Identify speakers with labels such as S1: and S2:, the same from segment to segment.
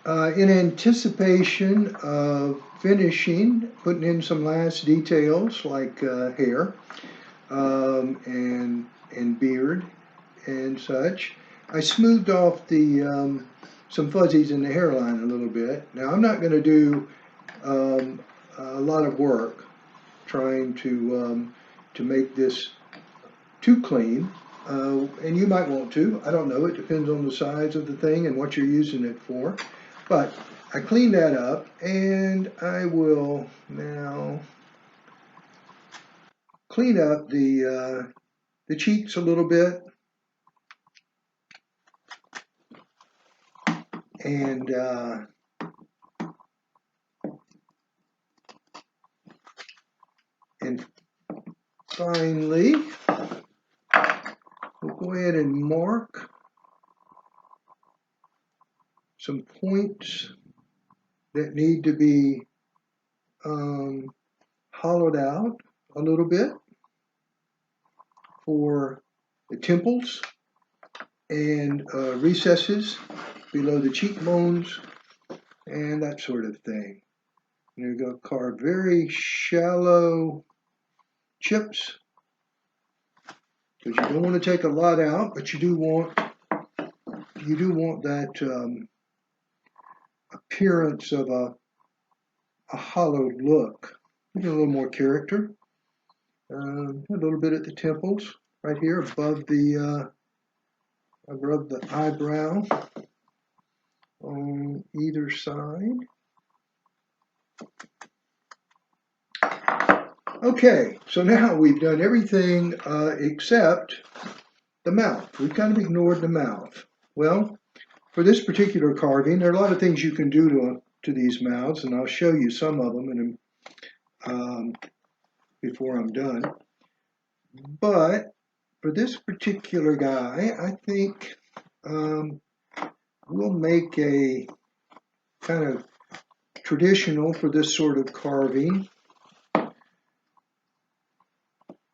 S1: In anticipation of finishing, putting in some last details like hair and beard and such, I smoothed off the some fuzzies in the hairline a little bit. Now I'm not going to do a lot of work trying to make this too clean. And you might want to. I don't know. It depends on the size of the thing and what you're using it for. But I cleaned that up, and I will now clean up the cheeks a little bit, and and finally we'll go ahead and mark some points that need to be hollowed out a little bit for the temples and recesses below the cheekbones and that sort of thing. You're going to carve very shallow chips because you don't want to take a lot out, but you do want that appearance of a hollowed look. Give it a little more character. A little bit at the temples, right here above the eyebrow on either side. Okay, so now we've done everything except the mouth. We've kind of ignored the mouth. Well, for this particular carving, there are a lot of things you can do to these mouths, and I'll show you some of them before I'm done. But for this particular guy, I think we'll make a kind of traditional for this sort of carving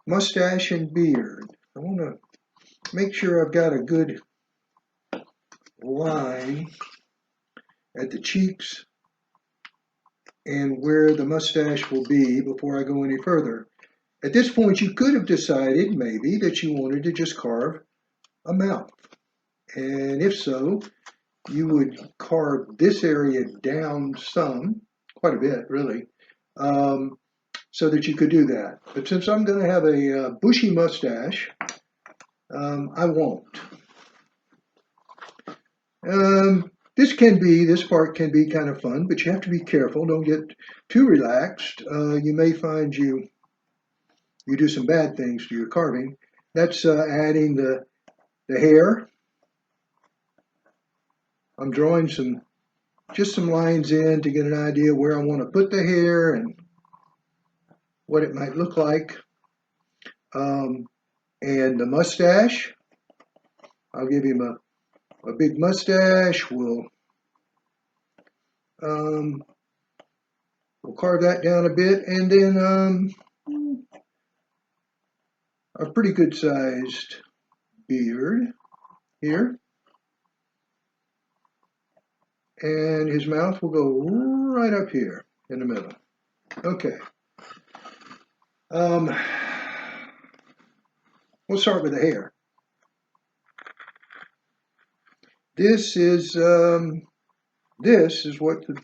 S1: mustache and beard. I want to make sure I've got a good line at the cheeks and where the mustache will be before I go any further. At this point, you could have decided maybe that you wanted to just carve a mouth. And if so, you would carve this area down some, quite a bit really, so that you could do that. But since I'm going to have a bushy mustache, I won't. This part can be kind of fun, but you have to be careful. Don't get too relaxed. You may find you do some bad things to your carving. That's adding the hair. I'm drawing just some lines in to get an idea where I want to put the hair and what it might look like. And the mustache, I'll give him a big mustache. We'll carve that down a bit, and then a pretty good sized beard here. And his mouth will go right up here in the middle. Okay. We'll start with the hair. This is what the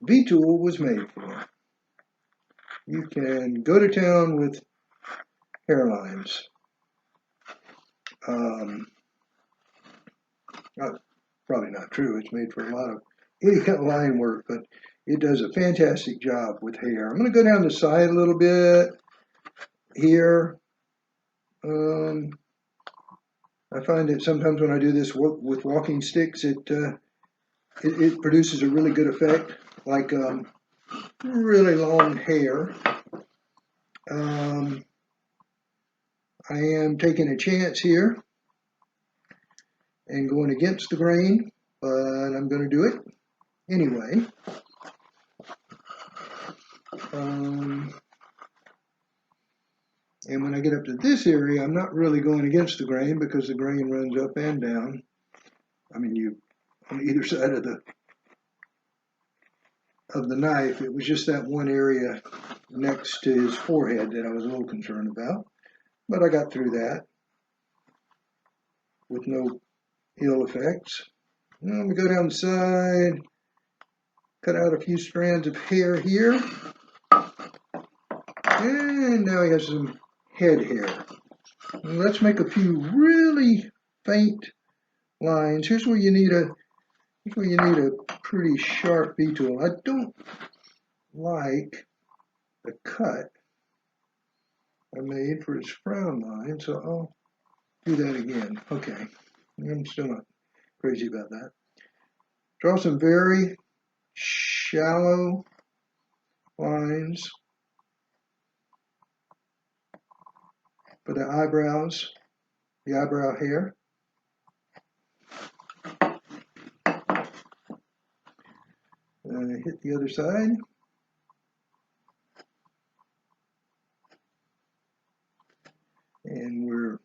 S1: V-tool was made for. You can go to town with hairlines. Probably not true. It's made for a lot of any kind of line work, but it does a fantastic job with hair. I'm going to go down the side a little bit here. I find that sometimes when I do this with walking sticks, it produces a really good effect, like really long hair. I am taking a chance here and going against the grain, but I'm going to do it anyway. And when I get up to this area, I'm not really going against the grain because the grain runs up and down. I mean, on either side of the of the knife. It was just that one area next to his forehead that I was a little concerned about. But I got through that with no ill effects. Now we go down the side, cut out a few strands of hair here. And now he has some head hair. And let's make a few really faint lines. Here's where you need a pretty sharp V-tool. I don't like the cut I made for his frown line, so I'll do that again. Okay, I'm still not crazy about that. Draw some very shallow lines for the eyebrows, the eyebrow hair. Hit the other side. And we're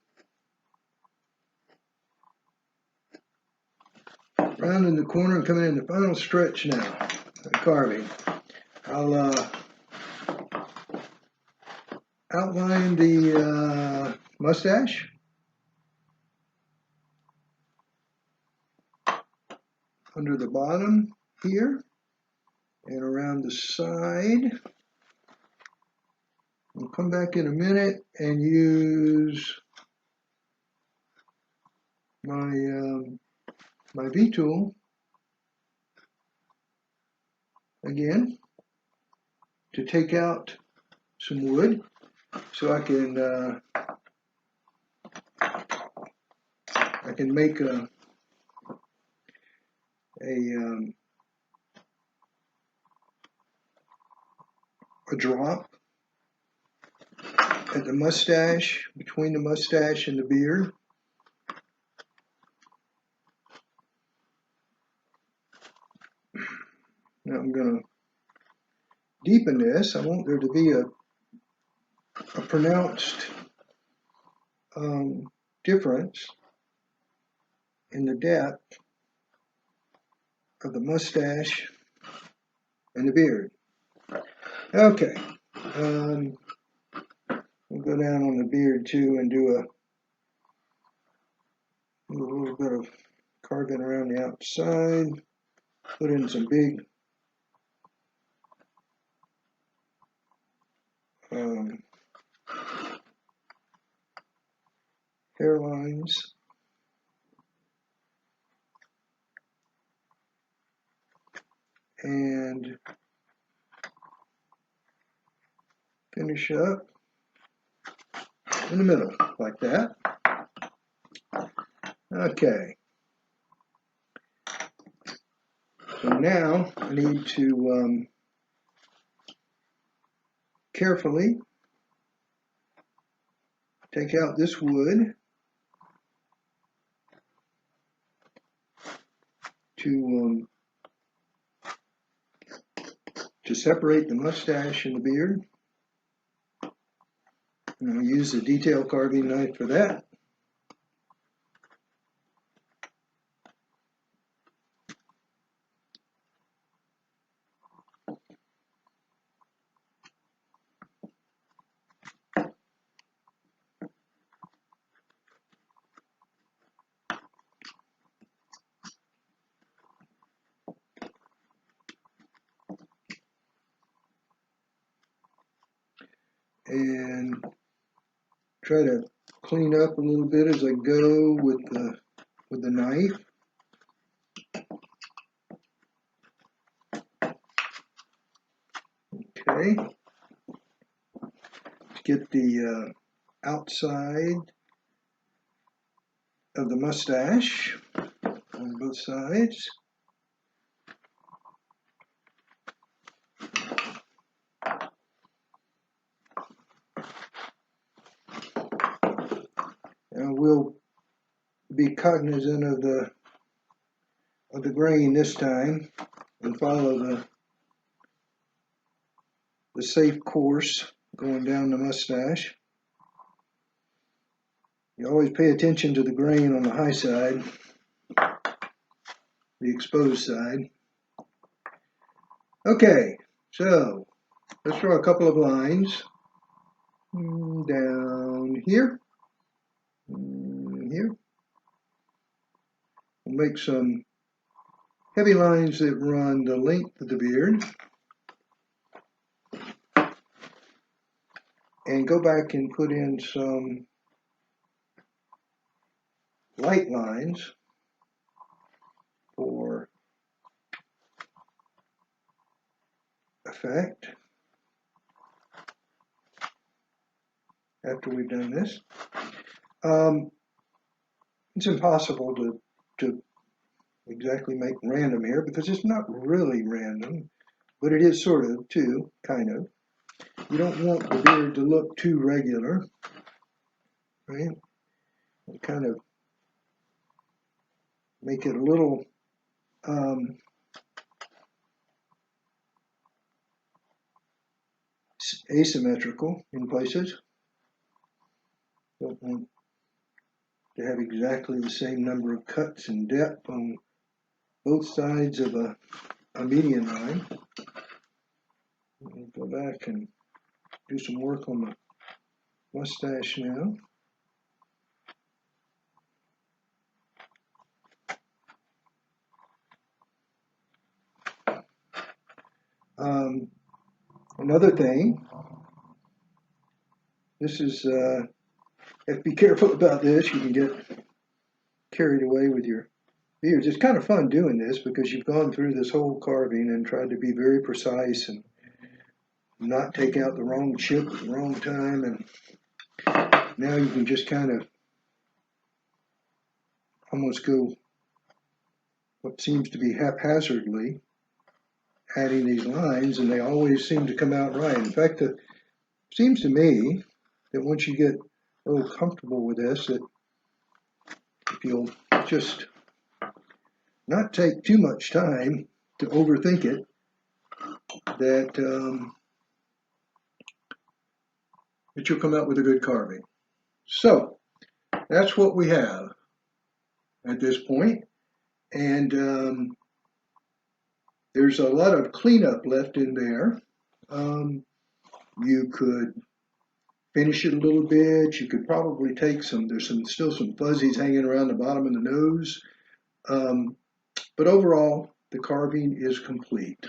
S1: rounding the corner and coming in the final stretch now, carving. I'll outline the mustache. Under the bottom here and around the side. We'll come back in a minute and use my my V-tool again to take out some wood so I can make a drop at the mustache, between the mustache and the beard. Now I'm going to deepen this. I want there to be a pronounced difference in the depth of the mustache and the beard. Okay, we'll go down on the beard too and do a little bit of carving around the outside. Put in some big hairlines. And finish up in the middle like that. Okay. So now I need to carefully take out this wood to separate the mustache and the beard. And I'll use the detail carving knife for that. And try to clean up a little bit as I go with the knife. Okay. Get the outside of the mustache on both sides. And we'll be cognizant of the grain this time and follow the safe course going down the mustache. You always pay attention to the grain on the high side, the exposed side. Okay, so let's draw a couple of lines down here, here. We'll make some heavy lines that run the length of the beard. And go back and put in some light lines for effect after we've done this. It's impossible to exactly make random here because it's not really random, but it is sort of too, kind of. You don't want the beard to look too regular, right? And kind of make it a little asymmetrical in places. Don't want to have exactly the same number of cuts and depth on both sides of a median line. We'll go back and do some work on the mustache now. Another thing, this is, have to be careful about this. You can get carried away with your beards. It's kind of fun doing this because you've gone through this whole carving and tried to be very precise and not take out the wrong chip at the wrong time. And now you can just kind of almost go what seems to be haphazardly adding these lines, and they always seem to come out right. In fact, it seems to me that once you get a little comfortable with this, that if you'll just not take too much time to overthink it, that that you'll come out with a good carving. So that's what we have at this point, and there's a lot of cleanup left in there. You could finish it a little bit. You could probably take there's still some fuzzies hanging around the bottom of the nose. But overall, the carving is complete.